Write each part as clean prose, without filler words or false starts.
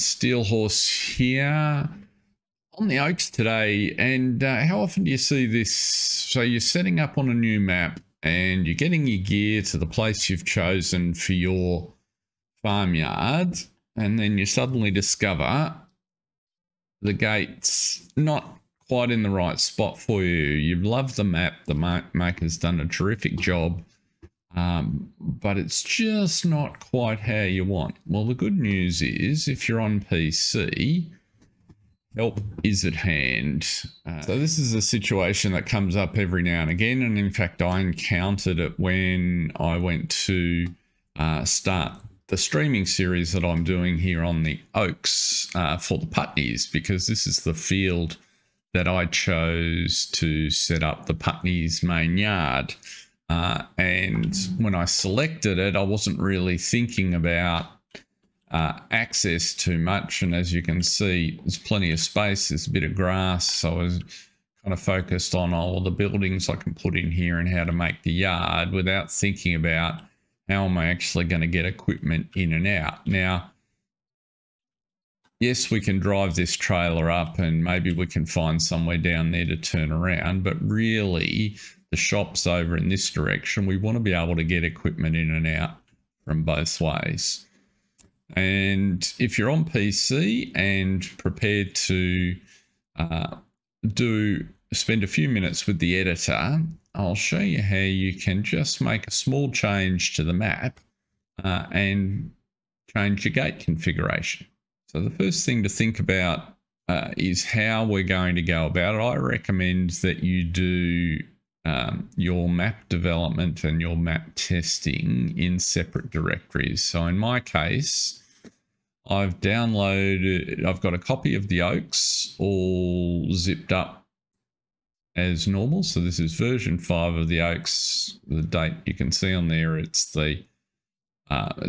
Steel Horse here on the Oaks today. And how often do you see this? So you're setting up on a new map and you're getting your gear to the place you've chosen for your farmyard, and then you suddenly discover the gate's not quite in the right spot for you. You've loved the map. The maker's done a terrific job. But it's just not quite how you want. Well, the good news is if you're on PC, help is at hand. So this is a situation that comes up every now and again. And in fact, I encountered it when I went to start the streaming series that I'm doing here on the Oaks for the Putneys, because this is the field that I chose to set up the Putneys main yard. And when I selected it, I wasn't really thinking about access too much. And as you can see, there's plenty of space. There's a bit of grass. So I was kind of focused on all the buildings I can put in here and how to make the yard without thinking about how am I actually going to get equipment in and out. Now, yes, we can drive this trailer up and maybe we can find somewhere down there to turn around, but really the shop's over in this direction. We want to be able to get equipment in and out from both ways. And if you're on PC and prepared to spend a few minutes with the editor, I'll show you how you can just make a small change to the map and change your gate configuration. So the first thing to think about is how we're going to go about it. I recommend that you do your map development and your map testing in separate directories. So in my case, I've got a copy of the Oaks all zipped up as normal. So this is version 5 of the Oaks. The date you can see on there, it's the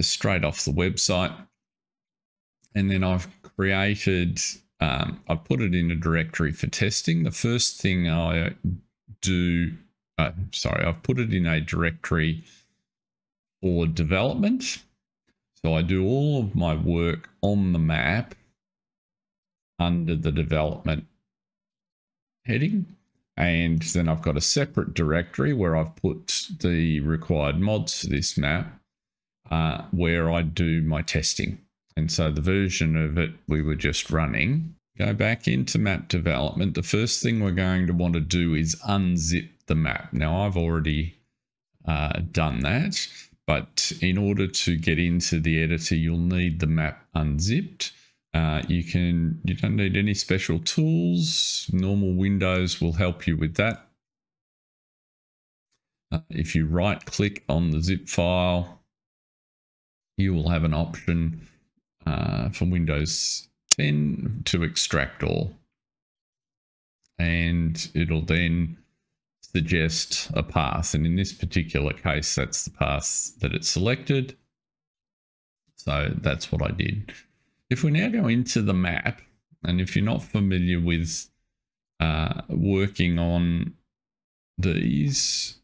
straight off the website. And then I've created, I've put it in a directory for testing. The first thing I do, I've put it in a directory for development. So I do all of my work on the map under the development heading. And then I've got a separate directory where I've put the required mods for this map, where I do my testing. And so the version of it we were just running. Go back into map development. The first thing we're going to want to do is unzip the map. Now I've already done that, but in order to get into the editor, you'll need the map unzipped. You don't need any special tools. Normal Windows will help you with that. If you right click on the zip file, you will have an option for Windows 10 to extract all, and it'll then suggest a path, and in this particular case that's the path that it selected, so that's what I did. If we now go into the map, and if you're not familiar with working on these,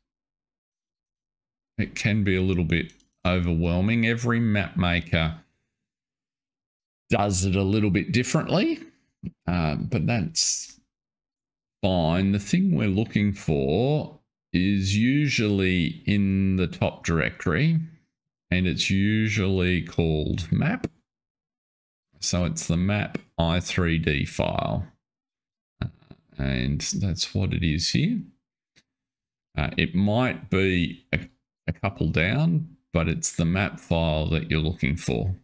it can be a little bit overwhelming. Every map maker does it a little bit differently, but that's fine. The thing we're looking for is usually in the top directory, and it's usually called map. So it's the map i3D file, and that's what it is here. It might be a couple down, but it's the map file that you're looking for.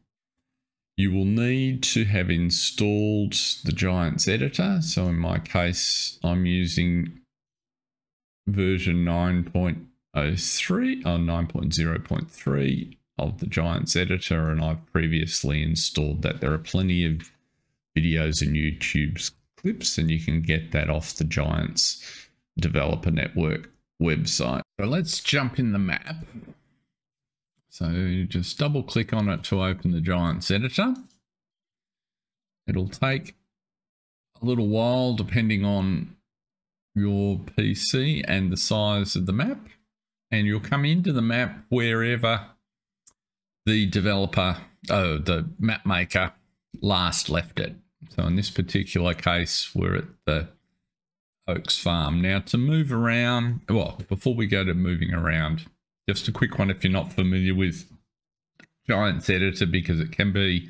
You will need to have installed the Giants editor. So in my case, I'm using version 9.03 or 9.0.3 of the Giants editor, and I've previously installed that. There are plenty of videos and YouTube clips, and you can get that off the Giants Developer Network website. So let's jump in the map. So just double click on it to open the Giants editor. It'll take a little while depending on your PC and the size of the map, and you'll come into the map wherever the developer, the map maker last left it. So in this particular case, we're at the Oaks Farm. Now to move around, well, before we go to moving around, just a quick one if you're not familiar with Giant's Editor, because it can be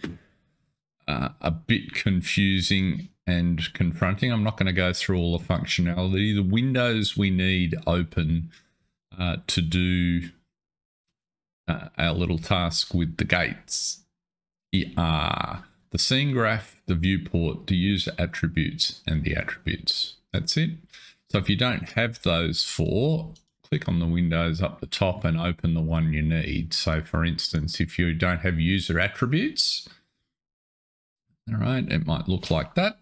a bit confusing and confronting. I'm not going to go through all the functionality. The windows we need open to do our little task with the gates are the scene graph, the viewport, the user attributes, and the attributes. That's it. So if you don't have those four, click on the windows up the top and open the one you need. So for instance, if you don't have user attributes, all right, it might look like that.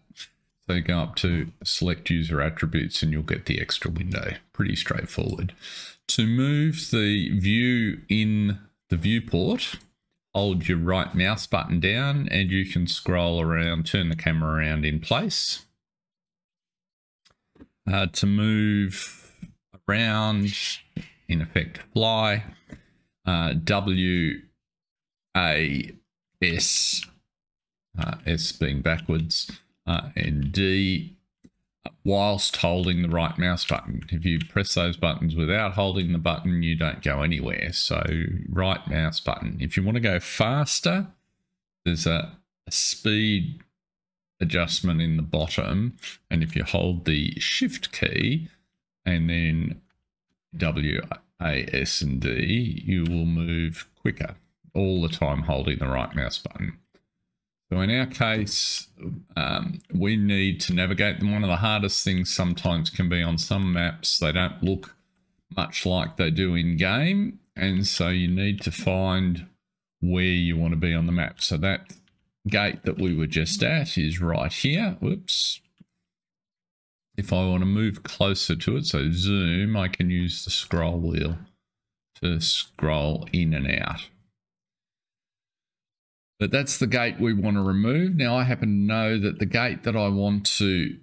So you go up to select user attributes and you'll get the extra window. Pretty straightforward. To move the view in the viewport, hold your right mouse button down and you can scroll around, turn the camera around in place. To move around, in effect, fly, W-A-S, S being backwards, and D, whilst holding the right mouse button. If you press those buttons without holding the button, you don't go anywhere. So right mouse button. If you want to go faster, there's a speed adjustment in the bottom, and if you hold the shift key and then W, A, S and D, you will move quicker, all the time holding the right mouse button. So in our case, we need to navigate. One of the hardest things sometimes can be on some maps, they don't look much like they do in game, and so you need to find where you want to be on the map. So that gate that we were just at is right here. Whoops. If I want to move closer to it, so zoom, I can use the scroll wheel to scroll in and out. But that's the gate we want to remove. Now I happen to know that the gate that I want to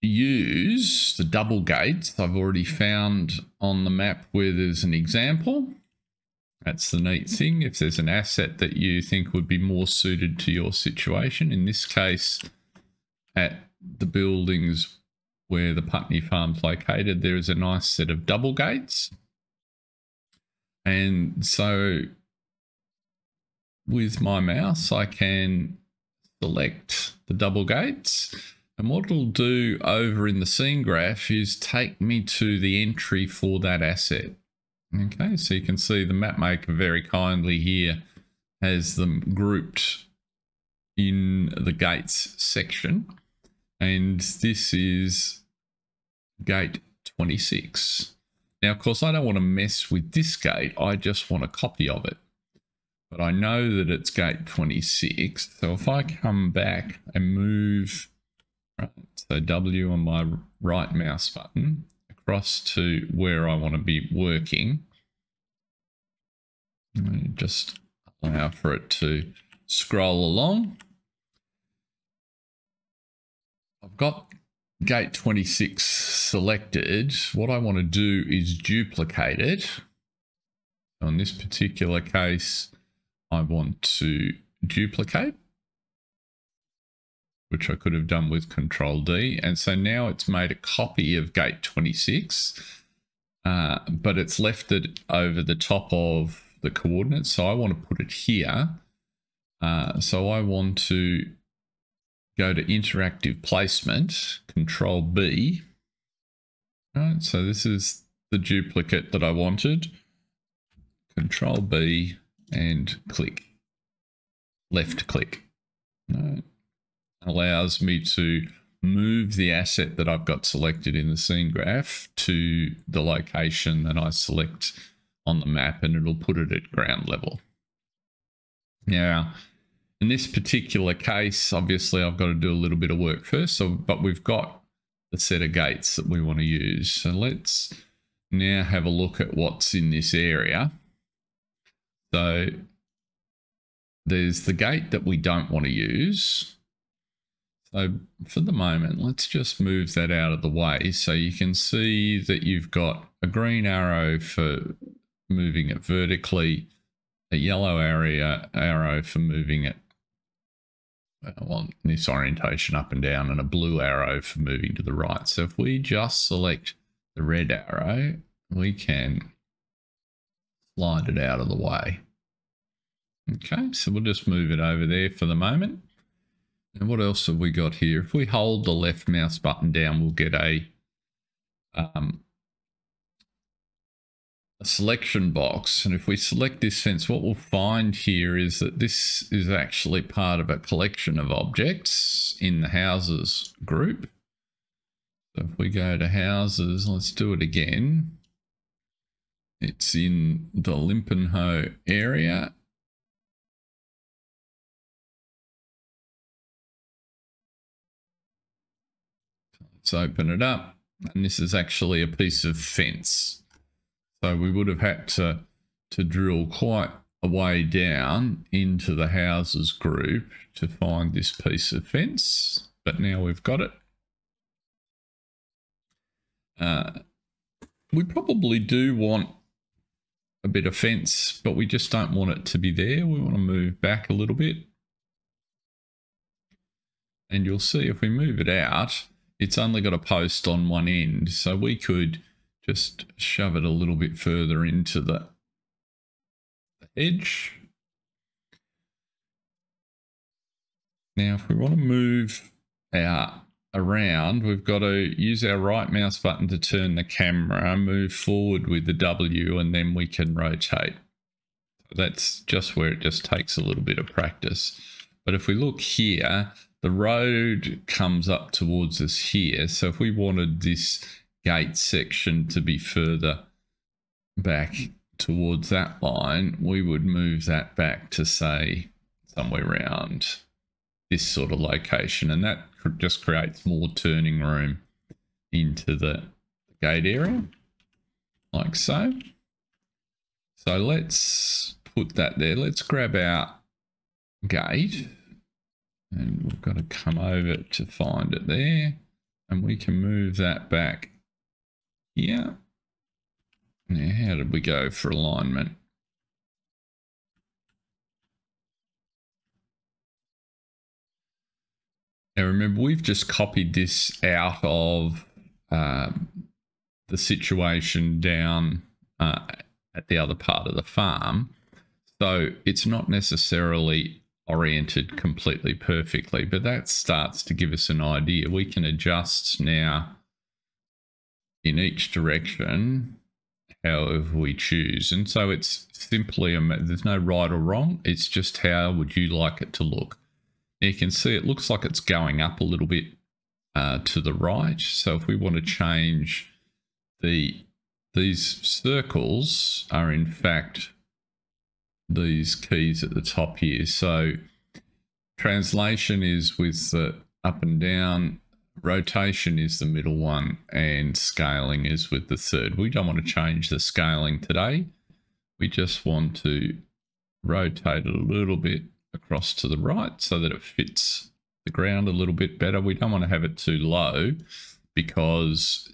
use, the double gates, I've already found on the map where there's an example. That's the neat thing. If there's an asset that you think would be more suited to your situation, in this case, at the buildings where the Putney Farm's located, there is a nice set of double gates. And so with my mouse, I can select the double gates. And what it'll do over in the scene graph is take me to the entry for that asset. Okay, so you can see the map maker very kindly here has them grouped in the gates section. And this is gate 26. Now, of course, I don't want to mess with this gate. I just want a copy of it. But I know that it's gate 26. So if I come back and move, right, so W on my right mouse button, across to where I want to be working, and just allow for it to scroll along. I've got gate 26 selected. What I want to do is duplicate it. On this particular case, I want to duplicate, which I could have done with Control D. And so now it's made a copy of gate 26, but it's left it over the top of the coordinates. So I want to put it here. So I want to go to interactive placement, Control B. Right, so this is the duplicate that I wanted. Control B and click, left click. Right. Allows me to move the asset that I've got selected in the scene graph to the location that I select on the map, and it'll put it at ground level. Now, in this particular case, obviously I've got to do a little bit of work first, but we've got the set of gates that we want to use. So let's now have a look at what's in this area. So there's the gate that we don't want to use. So for the moment, let's just move that out of the way. So you can see that you've got a green arrow for moving it vertically, a yellow arrow for moving it I want this orientation up and down and a blue arrow for moving to the right. So if we just select the red arrow, we can slide it out of the way. Okay, so we'll just move it over there for the moment. And what else have we got here? If we hold the left mouse button down, we'll get a selection box. And if we select this fence, what we'll find here is that this is actually part of a collection of objects in the houses group. So if we go to houses, let's do it again. It's in the Limpenhoe area. Let's open it up. And this is actually a piece of fence. So we would have had to drill quite a way down into the houses group to find this piece of fence. But now we've got it. We probably do want a bit of fence, but we just don't want it to be there. We want to move back a little bit. And you'll see if we move it out, it's only got a post on one end. So we could just shove it a little bit further into the edge. Now, if we want to move around, we've got to use our right mouse button to turn the camera, move forward with the W, and then we can rotate. So that's just where it just takes a little bit of practice. But if we look here, the road comes up towards us here. So if we wanted this gate section to be further back towards that line, we would move that back to, say, somewhere around this sort of location, and that just creates more turning room into the gate area, like so. So let's put that there. Let's grab our gate, and we've got to come over to find it there, and we can move that back here. Now, how did we go for alignment? Now remember, we've just copied this out of the situation down at the other part of the farm. So it's not necessarily oriented completely perfectly, but that starts to give us an idea. We can adjust now in each direction however we choose. And so it's simply, there's no right or wrong. It's just how would you like it to look. You can see it looks like it's going up a little bit to the right. So if we want to change these circles are in fact these keys at the top here. So translation is with the up and down, rotation is the middle one, and scaling is with the third. We don't want to change the scaling today. We just want to rotate it a little bit across to the right so that it fits the ground a little bit better. We don't want to have it too low because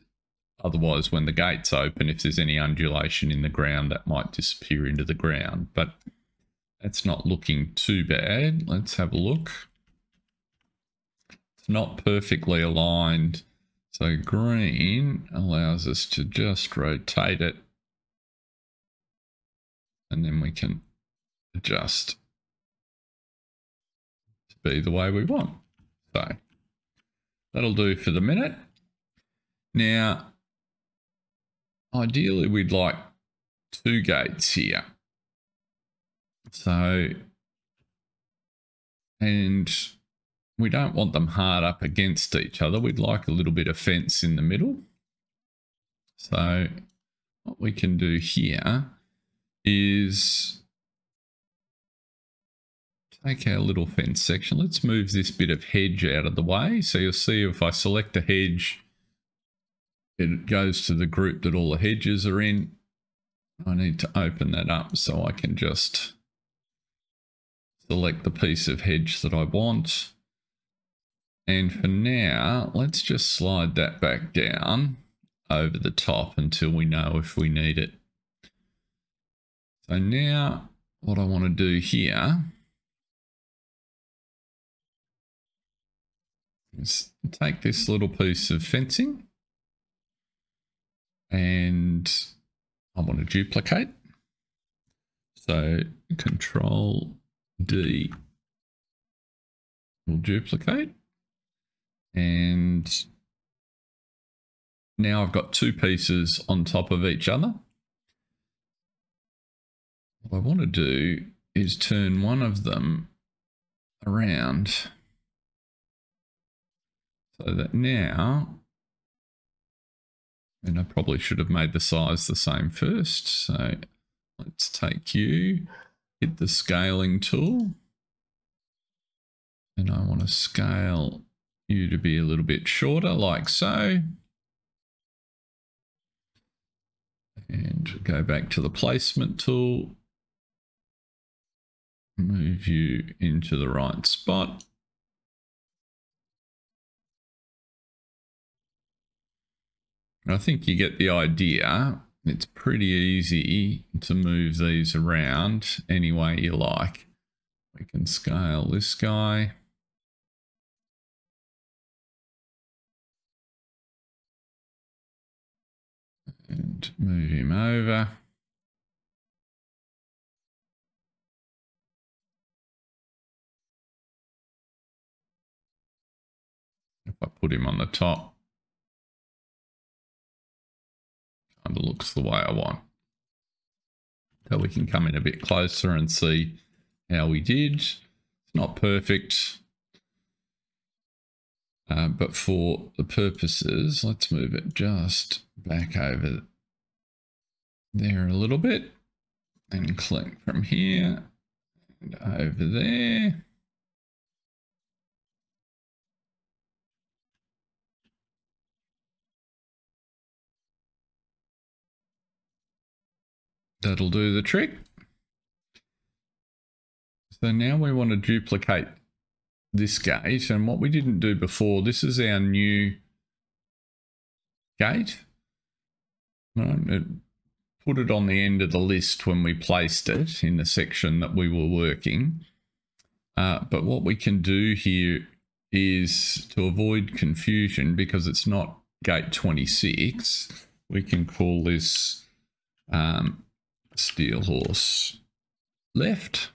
otherwise when the gate's open, if there's any undulation in the ground, that might disappear into the ground. But that's not looking too bad. Let's have a look. It's not perfectly aligned. So green allows us to just rotate it. And then we can adjust to be the way we want. So that'll do for the minute. Now, ideally, we'd like two gates here. So, and we don't want them hard up against each other. We'd like a little bit of fence in the middle. So what we can do here is take our little fence section. Let's move this bit of hedge out of the way. So you'll see if I select a hedge, it goes to the group that all the hedges are in. I need to open that up so I can just select the piece of hedge that I want. And for now, let's just slide that back down over the top until we know if we need it. So now what I want to do here Let's take this little piece of fencing and I want to duplicate. So Control D will duplicate. And now I've got two pieces on top of each other. What I want to do is turn one of them around so that now, and I probably should have made the size the same first. So let's take you, hit the scaling tool, and I want to scale you to be a little bit shorter like so. And go back to the placement tool, move you into the right spot. I think you get the idea. It's pretty easy to move these around any way you like. We can scale this guy. And move him over. If I put him on the top, kind of looks the way I want. So we can come in a bit closer and see how we did. It's not perfect, but for the purposes, let's move it just back over there a little bit and click from here and over there. That'll do the trick. So now we want to duplicate this gate, and what we didn't do before, this is our new gate. Right? Put it on the end of the list when we placed it in the section that we were working. But what we can do here is, to avoid confusion, because it's not gate 26, we can call this steel horse left,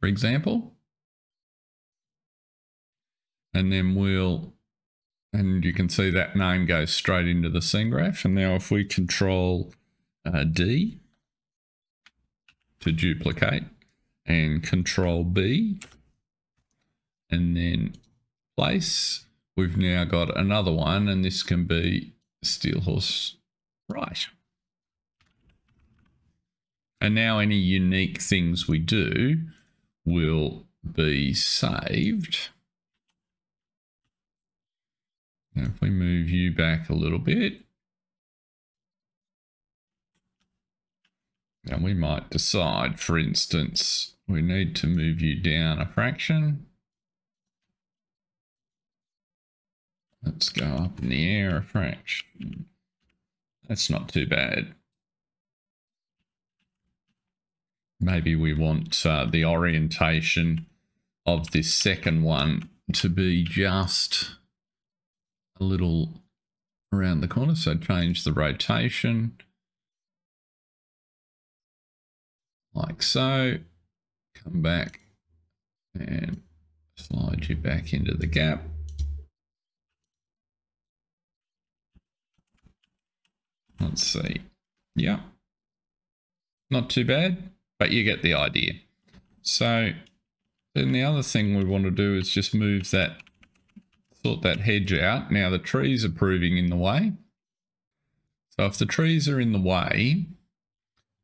for example. And then and you can see that name goes straight into the scene graph. And now if we Control D to duplicate and Control B and then place, we've now got another one, and this can be steel horse right. And now any unique things we do will be saved. Now if we move you back a little bit, and we might decide, for instance, we need to move you down a fraction. Let's go up in the air a fraction. That's not too bad. Maybe we want the orientation of this second one to be just a little around the corner. So change the rotation like so. Come back and slide you back into the gap. Let's see. Yeah. Not too bad, but you get the idea. So then the other thing we want to do is just move that, sort that hedge out. Now the trees are proving in the way. So if the trees are in the way,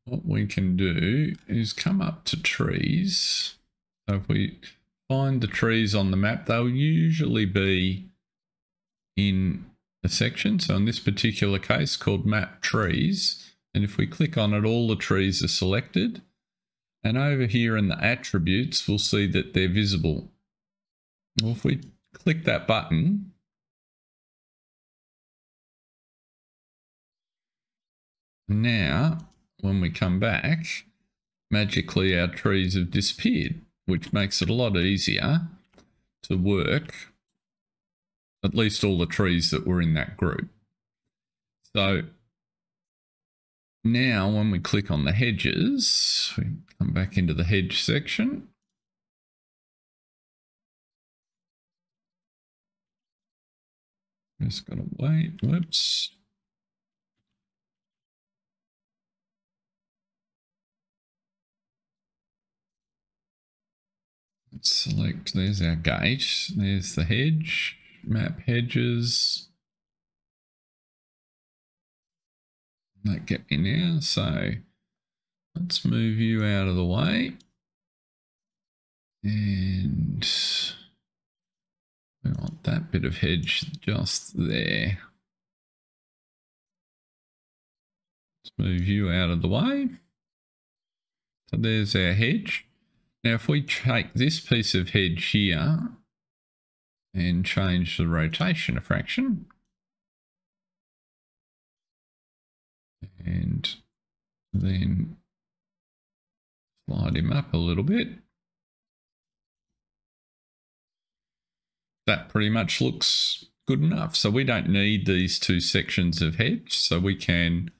what we can do is come up to trees. So if we find the trees on the map, they'll usually be in a section. So in this particular case called map trees. And if we click on it, all the trees are selected. And over here in the attributes, we'll see that they're visible. Well, if we click that button, now when we come back, magically our trees have disappeared, which makes it a lot easier to work at least all the trees that were in that group. So now when we click on the hedges, we come back into the hedge section. Just gotta wait, whoops. Let's select, there's our gate, there's the hedge, map hedges. That get me now, so let's move you out of the way. And we want that bit of hedge just there. Let's move you out of the way. So there's our hedge. Now if we take this piece of hedge here and change the rotation a fraction, and then slide him up a little bit, that pretty much looks good enough. So we don't need these two sections of hedge, so we can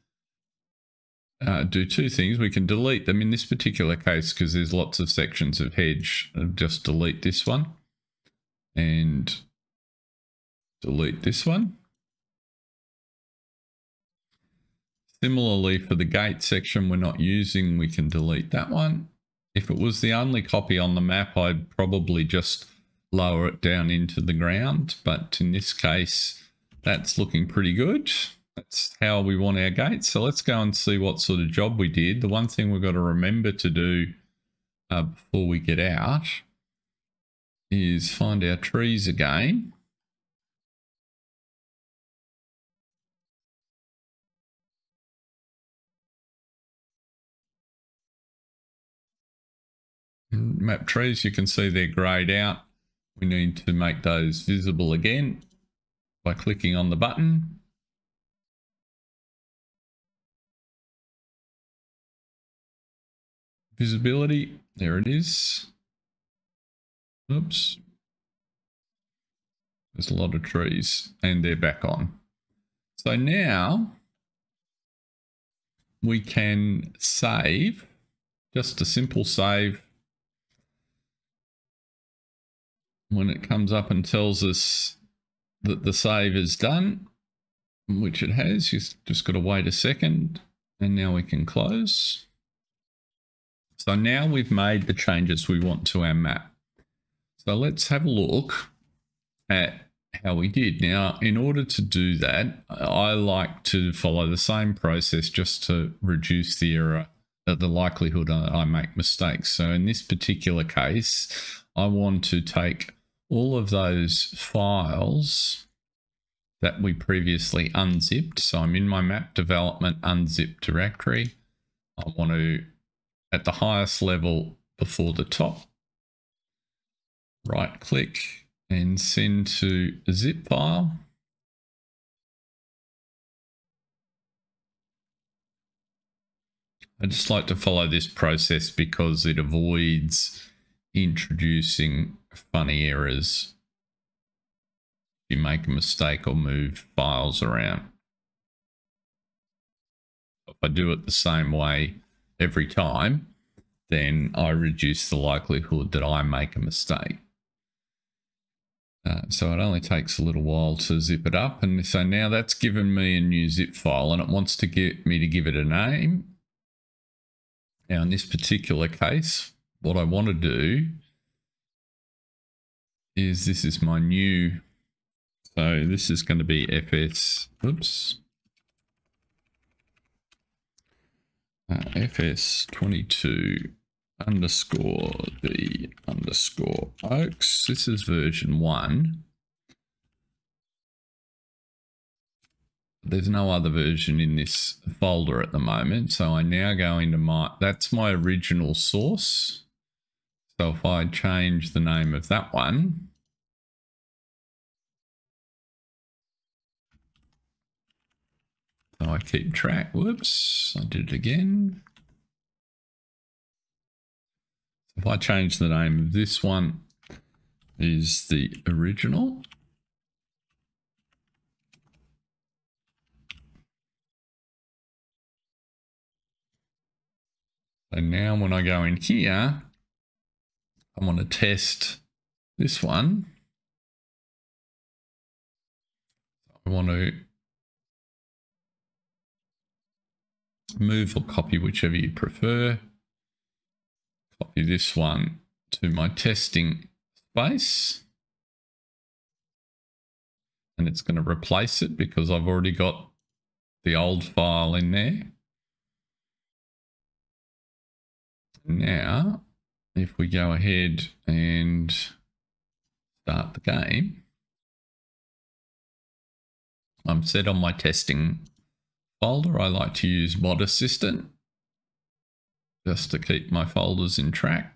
do two things. We can delete them in this particular case because there's lots of sections of hedge. Just delete this one and delete this one. Similarly for the gate section we're not using, we can delete that one. If it was the only copy on the map, I'd probably just lower it down into the ground, but in this case that's looking pretty good. That's how we want our gates. So let's go and see what sort of job we did. The one thing we've got to remember to do before we get out is find our trees again. Map trees, you can see they're grayed out. We need to make those visible again by clicking on the button. Visibility, there it is. Oops. There's a lot of trees and they're back on. So now we can save, just a simple save. When it comes up and tells us that the save is done, which it has, you've just got to wait a second, and now we can close. So now we've made the changes we want to our map. So let's have a look at how we did. Now, in order to do that, I like to follow the same process just to reduce the error, the likelihood I make mistakes. So in this particular case, I want to take all of those files that we previously unzipped. So I'm in my map development unzipped directory. I want to, at the highest level before the top, right click and send to a zip file. I just like to follow this process because it avoids introducing funny errors if you make a mistake or move files around. If I do it the same way every time, then I reduce the likelihood that I make a mistake. So it only takes a little while to zip it up, and so now that's given me a new zip file and it wants to get me to give it a name. Now in this particular case, what I want to do is, this is my new, so this is going to be FS22 underscore the underscore oaks. This is version 1. There's no other version in this folder at the moment. So I now go into my, that's my original source. So if I change the name of that one, so I keep track, whoops, I did it again. If I change the name of this one, is the original. So now when I go in here, I want to test this one. I want to move or copy, whichever you prefer. Copy this one to my testing space. And it's going to replace it because I've already got the old file in there. Now, if we go ahead and start the game, I'm set on my testing folder. I like to use Mod Assistant just to keep my folders in check.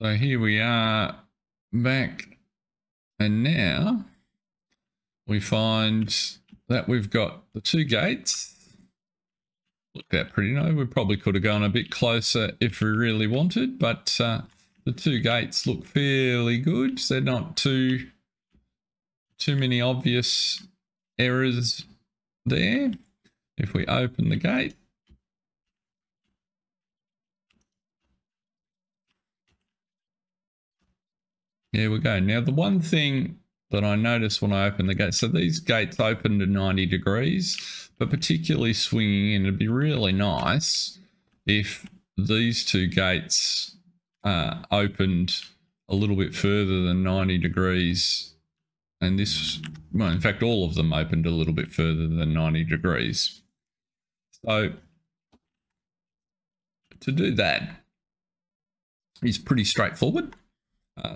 So here we are back, and now we find that we've got the two gates. Looked at pretty nice. We probably could have gone a bit closer if we really wanted, but the two gates look fairly good. They're not too many obvious errors there. If we open the gate, there we go. Now the one thing that I noticed when I opened the gate, so these gates open to 90 degrees, but particularly swinging in, it'd be really nice if these two gates opened a little bit further than 90 degrees. And this, well, in fact, all of them opened a little bit further than 90 degrees. So to do that is pretty straightforward.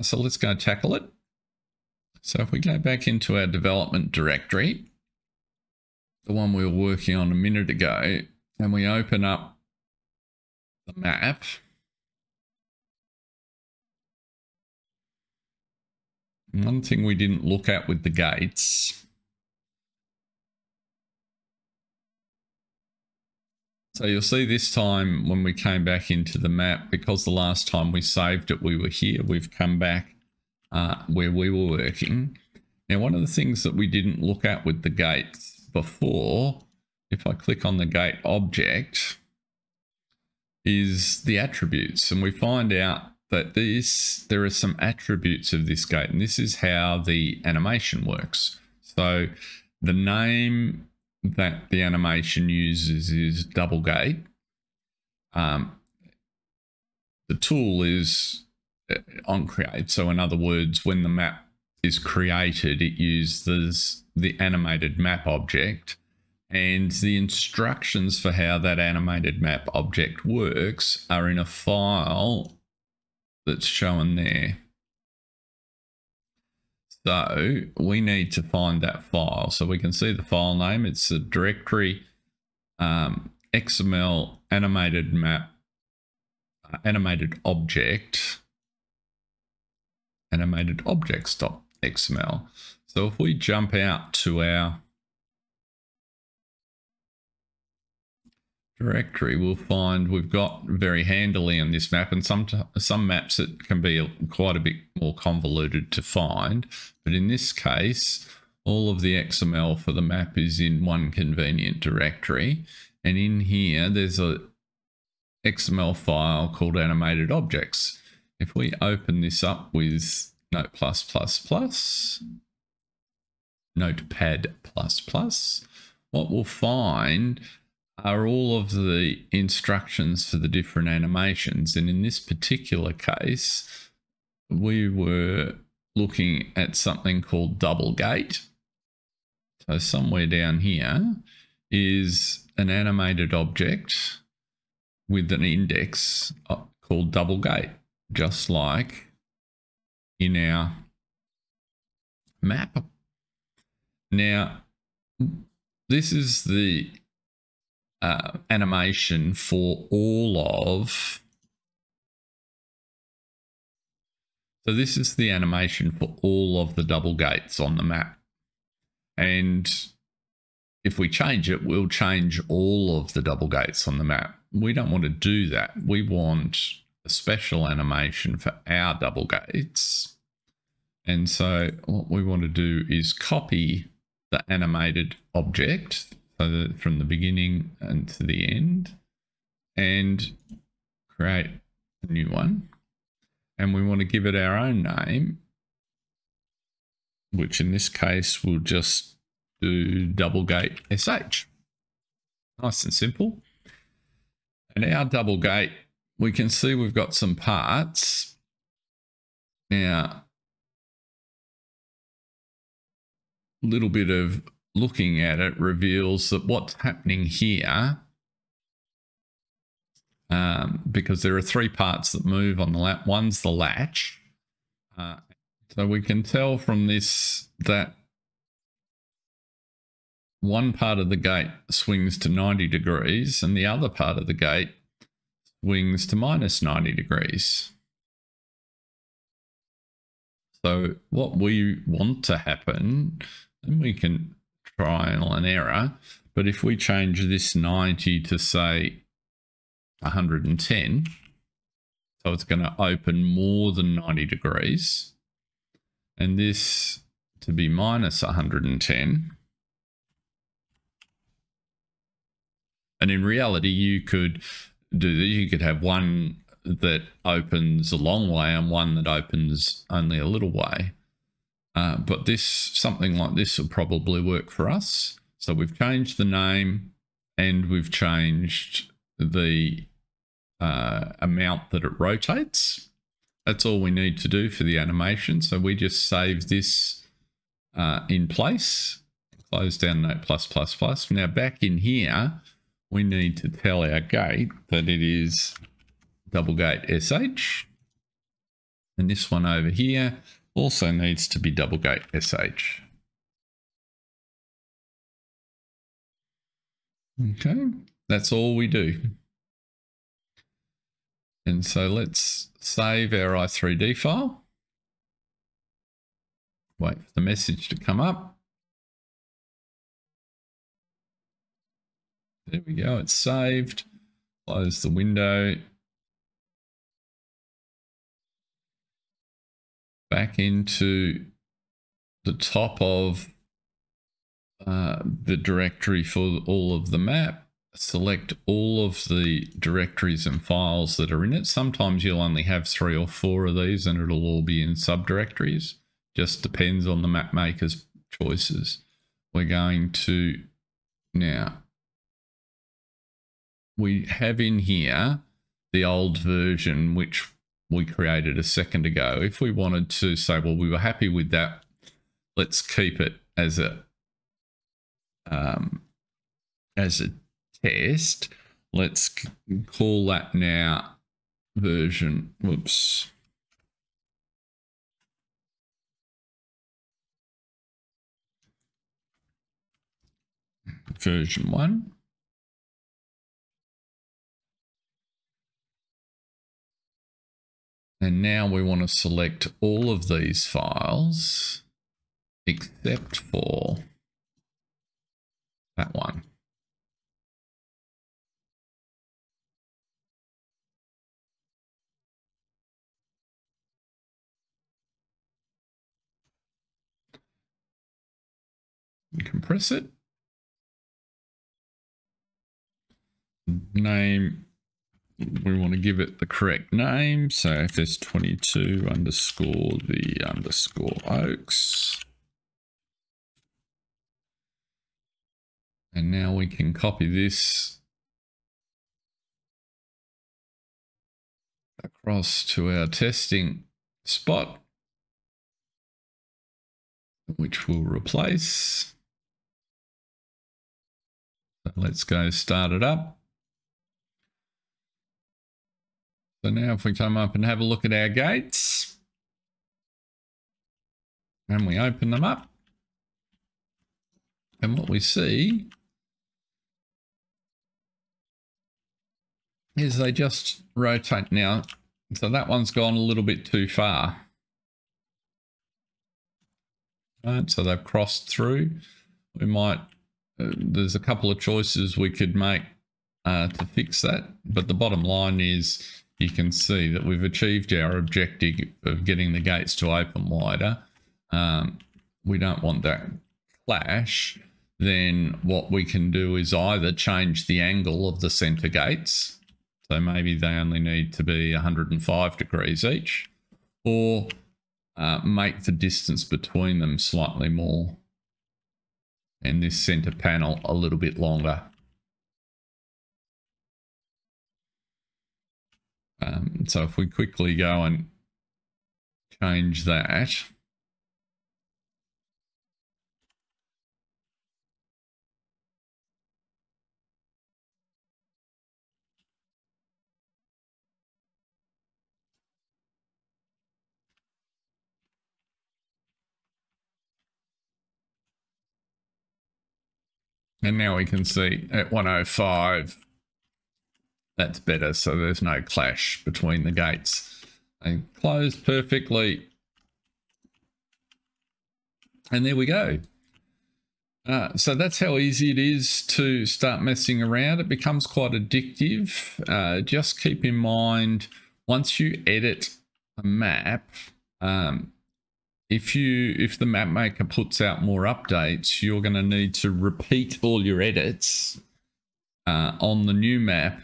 So let's go tackle it. So if we go back into our development directory, the one we were working on a minute ago, and we open up the map, one thing we didn't look at with the gates. So you'll see this time when we came back into the map, because the last time we saved it, we were here, we've come back where we were working. Now, one of the things that we didn't look at with the gates before, if I click on the gate object, is the attributes. And we find out that there are some attributes of this gate, and this is how the animation works. So the name that the animation uses is double gate. The tool is on create. So in other words, when the map is created, it uses the animated map object, and the instructions for how that animated map object works are in a file that's shown there. So we need to find that file. So we can see the file name. It's a directory XML animated map, animated objects.xml. So if we jump out to our directory, we'll find we've got very handily on this map, and some maps it can be quite a bit more convoluted to find, but in this case all of the XML for the map is in one convenient directory, and in here there's a XML file called animated objects. If we open this up with Notepad++, what we'll find are all of the instructions for the different animations. And in this particular case, we were looking at something called double gate. So somewhere down here is an animated object with an index called double gate, just like in our map. Now, this is the animation for all of, so this is the animation for all of the double gates on the map. And if we change it, we'll change all of the double gates on the map. We don't want to do that. We want a special animation for our double gates. And so what we want to do is copy the animated object so that from the beginning and to the end, and create a new one. And we want to give it our own name, which in this case we'll just do double gate SH. Nice and simple. And our double gate, we can see we've got some parts. Now, a little bit of looking at it reveals that what's happening here, because there are 3 parts that move on the latch. One's the latch. So we can tell from this that one part of the gate swings to 90 degrees and the other part of the gate swings to minus 90 degrees. So what we want to happen, and we can trial and error, but if we change this 90 to say 110, so it's going to open more than 90 degrees, and this to be minus 110. And in reality, you could do this. You could have one that opens a long way and one that opens only a little way. But this, something like this will probably work for us. So we've changed the name and we've changed the amount that it rotates. That's all we need to do for the animation. So we just save this in place, close down Note++. Now back in here, we need to tell our gate that it is double gate SH. And this one over here also needs to be double gate SH. Okay, that's all we do. And so let's save our i3D file. Wait for the message to come up. There we go, it's saved. Close the window. Back into the top of the directory for all of the map. Select all of the directories and files that are in it. Sometimes you'll only have 3 or 4 of these and it'll all be in subdirectories. Just depends on the map maker's choices. We're going to now, we have in here the old version, which we created a second ago. If we wanted to say, well, we were happy with that, let's keep it as a test. Let's call that now version, whoops. Version 1. And now we want to select all of these files except for that one. Compress it. Name, we want to give it the correct name. So FS22 underscore the underscore Oaks. And now we can copy this across to our testing spot, which we'll replace. So let's go start it up. So now if we come up and have a look at our gates and we open them up, and what we see is they just rotate now. So that one's gone a little bit too far. Right, so they've crossed through. We might there's a couple of choices we could make to fix that, but the bottom line is you can see that we've achieved our objective of getting the gates to open wider. We don't want that clash. Then what we can do is either change the angle of the center gates, so maybe they only need to be 105 degrees each, or make the distance between them slightly more and this center panel a little bit longer. So if we quickly go and change that, and now we can see at 105, that's better, so there's no clash between the gates. They close perfectly. And there we go. So that's how easy it is to start messing around. It becomes quite addictive. Just keep in mind, once you edit a map, if the map maker puts out more updates, you're going to need to repeat all your edits on the new map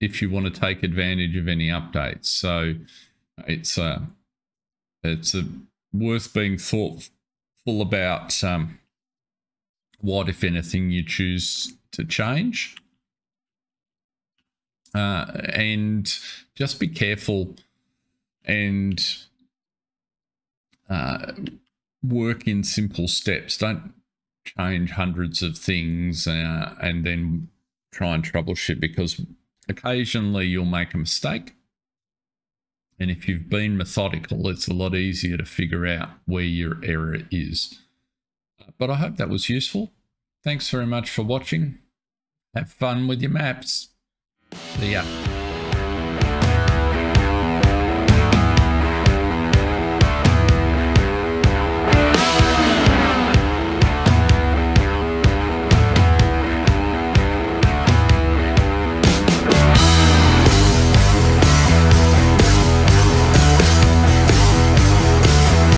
if you want to take advantage of any updates. So it's worth being thoughtful about what, if anything, you choose to change. And just be careful and work in simple steps. Don't change hundreds of things and then try and troubleshoot, because occasionally you'll make a mistake. And if you've been methodical, it's a lot easier to figure out where your error is. But I hope that was useful. Thanks very much for watching. Have fun with your maps. See ya.